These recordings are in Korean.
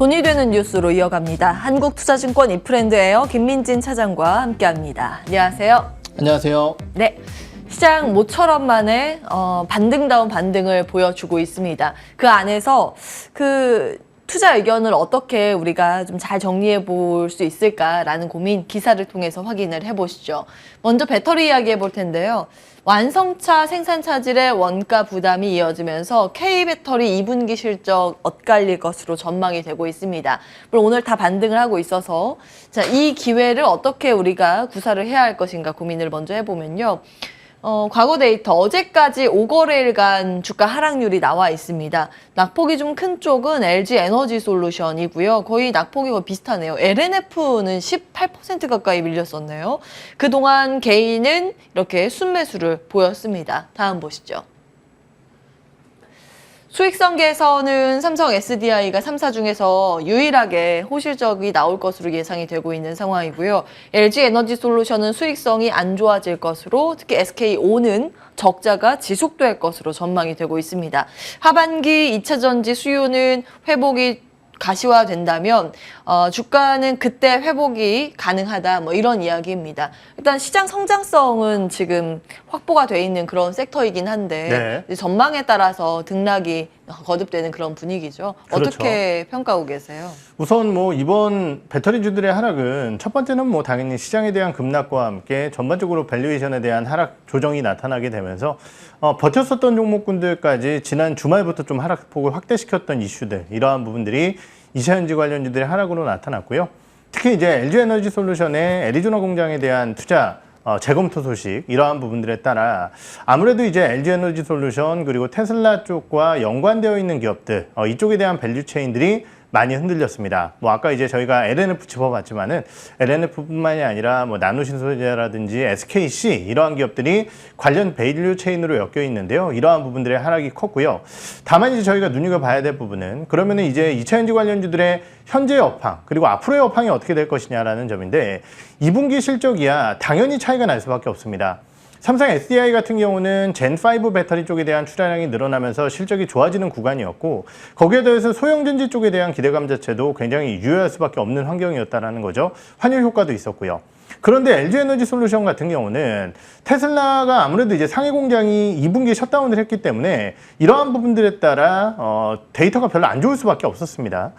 돈이 되는 뉴스로 이어갑니다. 한국투자증권 이프랜드에어 김민진 차장과 함께합니다. 안녕하세요. 안녕하세요. 네, 시장 모처럼 만에 반등다운 반등을 보여주고 있습니다. 그 안에서 투자 의견을 어떻게 우리가 좀 잘 정리해 볼 수 있을까라는 고민 기사를 통해서 확인을 해보시죠. 먼저 배터리 이야기 해볼 텐데요. 완성차 생산 차질의 원가 부담이 이어지면서 K배터리 2분기 실적 엇갈릴 것으로 전망이 되고 있습니다. 물론 오늘 다 반등을 하고 있어서 이 기회를 어떻게 우리가 구사를 해야 할 것인가 고민을 먼저 해보면요. 과거 데이터 어제까지 5거래일간 주가 하락률이 나와 있습니다. 낙폭이 좀 큰 쪽은 LG 에너지 솔루션이고요. 거의 낙폭이 거의 비슷하네요. LNF는 18% 가까이 밀렸었네요. 그동안 개인은 이렇게 순매수를 보였습니다. 다음 보시죠. 수익성계에서는 삼성 SDI가 3사 중에서 유일하게 호실적이 나올 것으로 예상이 되고 있는 상황이고요. LG 에너지 솔루션은 수익성이 안 좋아질 것으로, 특히 SKO는 적자가 지속될 것으로 전망이 되고 있습니다. 하반기 2차 전지 수요는 회복이 가시화된다면 주가는 그때 회복이 가능하다, 이런 이야기입니다. 일단 시장 성장성은 지금 확보가 돼 있는 그런 섹터이긴 한데 전망에 따라서 등락이 거듭되는 그런 분위기죠. 그렇죠. 어떻게 평가하고 계세요? 우선 이번 배터리주들의 하락은 첫 번째는 당연히 시장에 대한 급락과 함께 전반적으로 밸류에이션에 대한 하락 조정이 나타나게 되면서 버텼었던 종목군들까지 지난 주말부터 좀 하락폭을 확대시켰던 이슈들, 이러한 부분들이 2차전지 관련주들의 하락으로 나타났고요. 특히 이제 LG에너지 솔루션의 애리조나 공장에 대한 투자 재검토 소식, 이러한 부분들에 따라 아무래도 이제 LG에너지 솔루션 그리고 테슬라 쪽과 연관되어 있는 기업들, 이쪽에 대한 밸류 체인들이 많이 흔들렸습니다. 아까 이제 저희가 LNF 짚어봤지만은 LNF뿐만이 아니라 나노신소재라든지 SKC 이러한 기업들이 관련 밸류 체인으로 엮여 있는데요. 이러한 부분들의 하락이 컸고요. 다만 이제 저희가 눈여겨봐야 될 부분은 그러면은 이제 2차전지 관련주들의 현재 업황 그리고 앞으로의 업황이 어떻게 될 것이냐라는 점인데 2분기 실적이야 당연히 차이가 날 수밖에 없습니다. 삼성 SDI 같은 경우는 젠5 배터리 쪽에 대한 출하량이 늘어나면서 실적이 좋아지는 구간이었고 거기에 더해서 소형전지 쪽에 대한 기대감 자체도 굉장히 유효할 수밖에 없는 환경이었다는 거죠. 환율 효과도 있었고요. 그런데 LG에너지 솔루션 같은 경우는 테슬라가 아무래도 이제 상해 공장이 2분기에 셧다운을 했기 때문에 이러한 부분들에 따라 데이터가 별로 안 좋을 수밖에 없었습니다.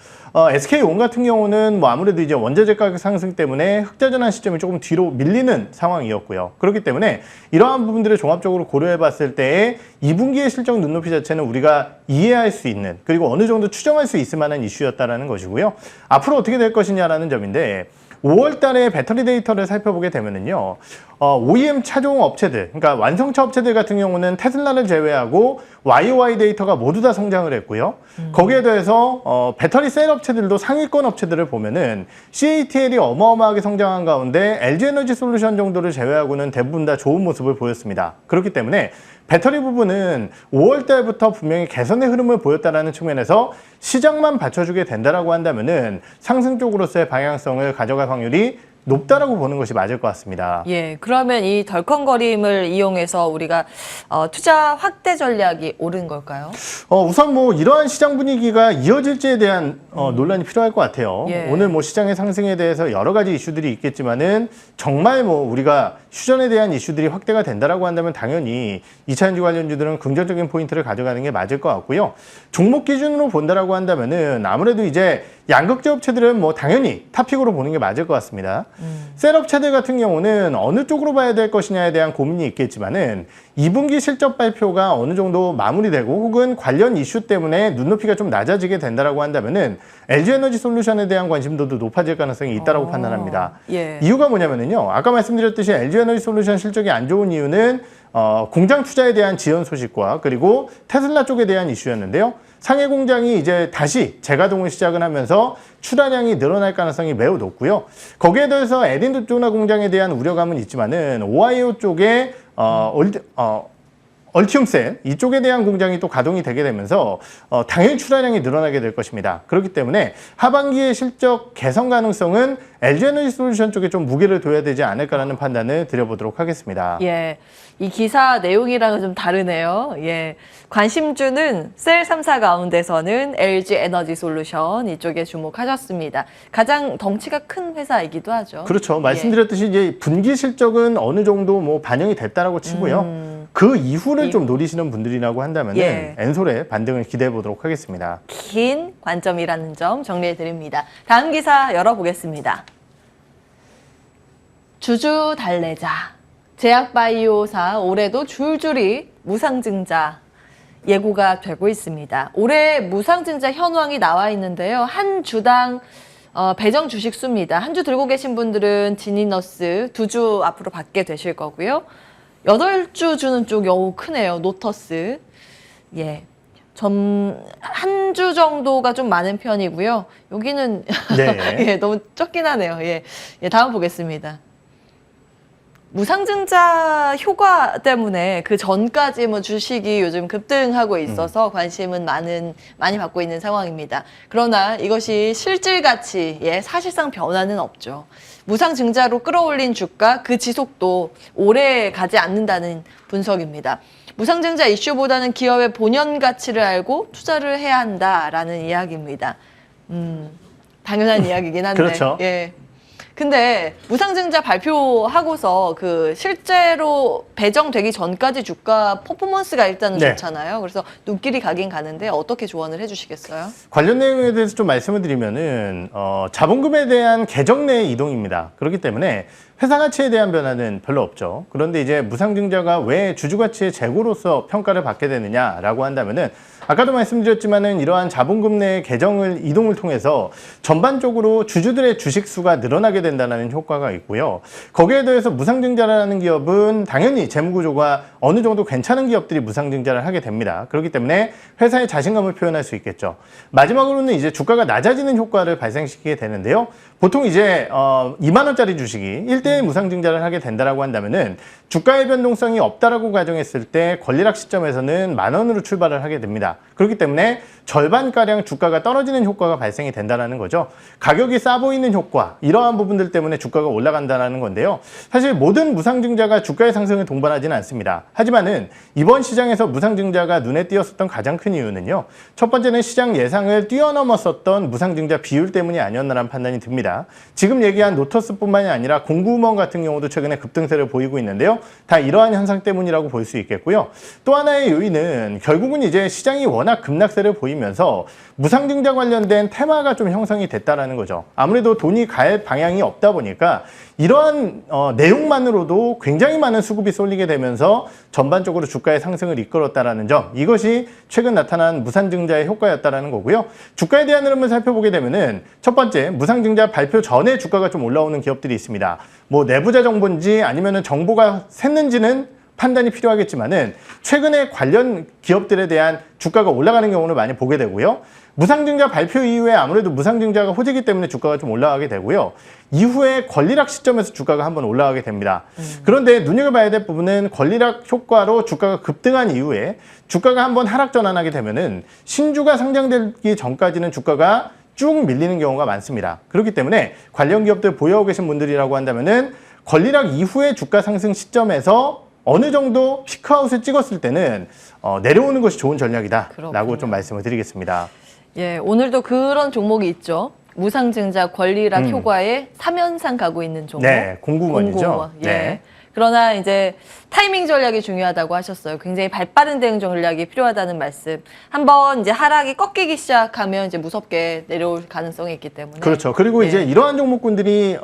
SK온 같은 경우는 아무래도 이제 원자재 가격 상승 때문에 흑자 전환 시점이 조금 뒤로 밀리는 상황이었고요. 그렇기 때문에 이러한 부분들을 종합적으로 고려해 봤을 때의 2분기의 실적 눈높이 자체는 우리가 이해할 수 있는, 그리고 어느 정도 추정할 수 있을 만한 이슈였다라는 것이고요. 앞으로 어떻게 될 것이냐라는 점인데 5월 달에 배터리 데이터를 살펴보게 되면은요, OEM 차종 업체들, 그러니까 완성차 업체들 같은 경우는 테슬라를 제외하고 YOY 데이터가 모두 다 성장을 했고요. 거기에 더해서 배터리 셀 업체들도 상위권 업체들을 보면은 CATL이 어마어마하게 성장한 가운데 LG에너지 솔루션 정도를 제외하고는 대부분 다 좋은 모습을 보였습니다. 그렇기 때문에 배터리 부분은 5월 달부터 분명히 개선의 흐름을 보였다는 측면에서 시장만 받쳐주게 된다라고 한다면은 상승 쪽으로서의 방향성을 가져갈 확률이 높다라고 보는 것이 맞을 것 같습니다. 예, 그러면 이 덜컹거림을 이용해서 우리가 투자 확대 전략이 옳은 걸까요? 우선 이러한 시장 분위기가 이어질지에 대한 논란이 필요할 것 같아요. 예. 오늘 시장의 상승에 대해서 여러 가지 이슈들이 있겠지만은 정말 우리가 휴전에 대한 이슈들이 확대가 된다라고 한다면 당연히 2차전지 관련주들은 긍정적인 포인트를 가져가는 게 맞을 것 같고요. 종목 기준으로 본다라고 한다면은 아무래도 이제 양극재 업체들은 당연히 탑픽으로 보는 게 맞을 것 같습니다. 셀 업체들 같은 경우는 어느 쪽으로 봐야 될 것이냐에 대한 고민이 있겠지만은 2분기 실적 발표가 어느 정도 마무리되고 혹은 관련 이슈 때문에 눈높이가 좀 낮아지게 된다라고 한다면은 LG에너지 솔루션에 대한 관심도도 높아질 가능성이 있다라고 판단합니다. 예. 이유가 뭐냐면은요. 아까 말씀드렸듯이 LG에너지 솔루션 실적이 안 좋은 이유는 공장 투자에 대한 지연 소식과 그리고 테슬라 쪽에 대한 이슈였는데요. 상해 공장이 이제 다시 재가동을 시작을 하면서 출하량이 늘어날 가능성이 매우 높고요. 거기에 더해서 애리조나 공장에 대한 우려감은 있지만은 오하이오 쪽에 얼티움셋 이쪽에 대한 공장이 또 가동이 되게 되면서 당연히 출하량이 늘어나게 될 것입니다. 그렇기 때문에 하반기의 실적 개선 가능성은 LG에너지솔루션 쪽에 좀 무게를 둬야 되지 않을까라는 판단을 드려보도록 하겠습니다. 예, 이 기사 내용이랑은 좀 다르네요. 예, 관심주는 셀 3사 가운데서는 LG 에너지 솔루션 이쪽에 주목하셨습니다. 가장 덩치가 큰 회사이기도 하죠. 그렇죠. 말씀드렸듯이 이제 분기 실적은 어느 정도 뭐 반영이 됐다라고 치고요. 그 이후를 좀 노리시는 분들이라고 한다면 예. 엔솔의 반등을 기대해 보도록 하겠습니다. 긴 관점이라는 점 정리해 드립니다. 다음 기사 열어보겠습니다. 주주 달래자. 제약바이오사 올해도 줄줄이 무상증자 예고가 되고 있습니다. 올해 무상증자 현황이 나와 있는데요. 한 주당 배정 주식 수입니다. 한 주 들고 계신 분들은 지니너스 2주 앞으로 받게 되실 거고요. 8주 주는 쪽 여우 크네요. 노터스. 예. 한 주 정도가 좀 많은 편이고요. 여기는 네. 예, 너무 적긴 하네요. 예. 예, 다음 보겠습니다. 무상증자 효과 때문에 그 전까지 뭐 주식이 요즘 급등하고 있어서 관심은 많이 받고 있는 상황입니다. 그러나 이것이 실질 가치에 사실상 변화는 없죠. 무상증자로 끌어올린 주가 그 지속도 오래 가지 않는다는 분석입니다. 무상증자 이슈보다는 기업의 본연 가치를 알고 투자를 해야 한다라는 이야기입니다. 당연한 이야기긴 한데. 그렇죠. 예. 근데 무상증자 발표하고서 그 실제로 배정되기 전까지 주가 퍼포먼스가 일단은 네. 좋잖아요. 그래서 눈길이 가긴 가는데 어떻게 조언을 해주시겠어요? 관련 내용에 대해서 좀 말씀을 드리면은 자본금에 대한 계정 내의 이동입니다. 그렇기 때문에 회사 가치에 대한 변화는 별로 없죠. 그런데 이제 무상증자가 왜 주주 가치의 재고로서 평가를 받게 되느냐라고 한다면은 아까도 말씀드렸지만은 이러한 자본금 내 계정을 이동을 통해서 전반적으로 주주들의 주식 수가 늘어나게 된다는 효과가 있고요. 거기에 더해서 무상증자를 하는 기업은 당연히 재무구조가 어느 정도 괜찮은 기업들이 무상증자를 하게 됩니다. 그렇기 때문에 회사의 자신감을 표현할 수 있겠죠. 마지막으로는 이제 주가가 낮아지는 효과를 발생시키게 되는데요. 보통 이제 2만 원짜리 주식이 1대1 무상증자를 하게 된다라고 한다면은 주가의 변동성이 없다라고 가정했을 때 권리락 시점에서는 10,000원으로 출발을 하게 됩니다. 그렇기 때문에 절반가량 주가가 떨어지는 효과가 발생이 된다는 거죠. 가격이 싸 보이는 효과, 이러한 부분들 때문에 주가가 올라간다는 건데요. 사실 모든 무상증자가 주가의 상승을 동반하지는 않습니다. 하지만은 이번 시장에서 무상증자가 눈에 띄었었던 가장 큰 이유는요. 첫 번째는 시장 예상을 뛰어넘었었던 무상증자 비율 때문이 아니었나라는 판단이 듭니다. 지금 얘기한 노터스뿐만이 아니라 공구먼 같은 경우도 최근에 급등세를 보이고 있는데요. 다 이러한 현상 때문이라고 볼 수 있겠고요. 또 하나의 요인은 결국은 이제 시장이 워낙 급락세를 보이면서 무상증자 관련된 테마가 좀 형성이 됐다라는 거죠. 아무래도 돈이 갈 방향이 없다 보니까 이러한 내용만으로도 굉장히 많은 수급이 쏠리게 되면서 전반적으로 주가의 상승을 이끌었다라는 점, 이것이 최근 나타난 무상증자의 효과였다라는 거고요. 주가에 대한 흐름을 살펴보게 되면은 첫 번째, 무상증자 발표 전에 주가가 좀 올라오는 기업들이 있습니다. 뭐 내부자 정보인지 아니면은 정보가 샜는지는 판단이 필요하겠지만은 최근에 관련 기업들에 대한 주가가 올라가는 경우를 많이 보게 되고요. 무상증자 발표 이후에 아무래도 무상증자가 호재이기 때문에 주가가 좀 올라가게 되고요. 이후에 권리락 시점에서 주가가 한번 올라가게 됩니다. 그런데 눈여겨봐야 될 부분은 권리락 효과로 주가가 급등한 이후에 주가가 한번 하락 전환하게 되면은 신주가 상장되기 전까지는 주가가 쭉 밀리는 경우가 많습니다. 그렇기 때문에 관련 기업들 보유하고 계신 분들이라고 한다면은 권리락 이후에 주가 상승 시점에서 어느 정도 피크아웃을 찍었을 때는 내려오는 것이 좋은 전략이다라고 좀 말씀을 드리겠습니다. 예, 오늘도 그런 종목이 있죠. 무상증자 권리락 효과에 3연상 가고 있는 종목. 네, 공구먼이죠. 예. 네. 그러나 이제 타이밍 전략이 중요하다고 하셨어요. 굉장히 발빠른 대응 전략이 필요하다는 말씀. 한번 이제 하락이 꺾이기 시작하면 이제 무섭게 내려올 가능성이 있기 때문에. 그렇죠. 그리고 이제 이러한 종목군들이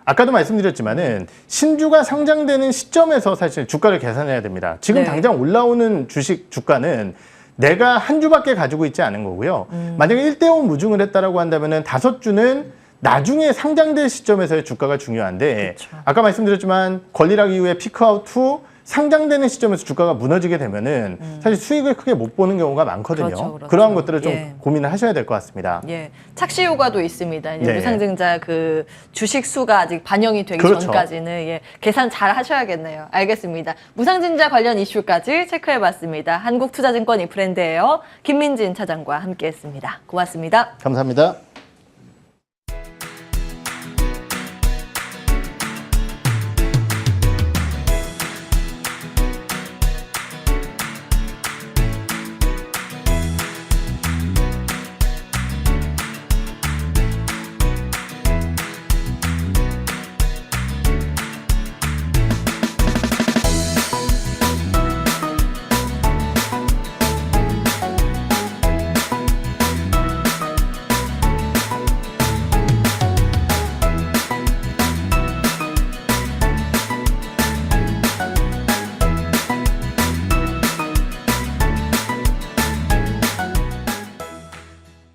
아까도 말씀드렸지만은 신주가 상장되는 시점에서 사실 주가를 계산해야 됩니다. 지금 네. 당장 올라오는 주식 주가는 내가 한 주밖에 가지고 있지 않은 거고요. 만약에 1대5 무중을 했다라고 한다면은 5주는 나중에 상장될 시점에서의 주가가 중요한데 그렇죠. 아까 말씀드렸지만 권리락 이후에 피크아웃 후 상장되는 시점에서 주가가 무너지게 되면은 사실 수익을 크게 못 보는 경우가 많거든요. 그렇죠. 그러한 것들을 좀 예. 고민을 하셔야 될 것 같습니다. 예, 착시 효과도 있습니다. 이제 네. 무상증자 그 주식 수가 아직 반영이 되기 그렇죠. 전까지는 예, 계산 잘 하셔야겠네요. 알겠습니다. 무상증자 관련 이슈까지 체크해봤습니다. 한국투자증권 이프랜드예요. 김민진 차장과 함께했습니다. 고맙습니다. 감사합니다.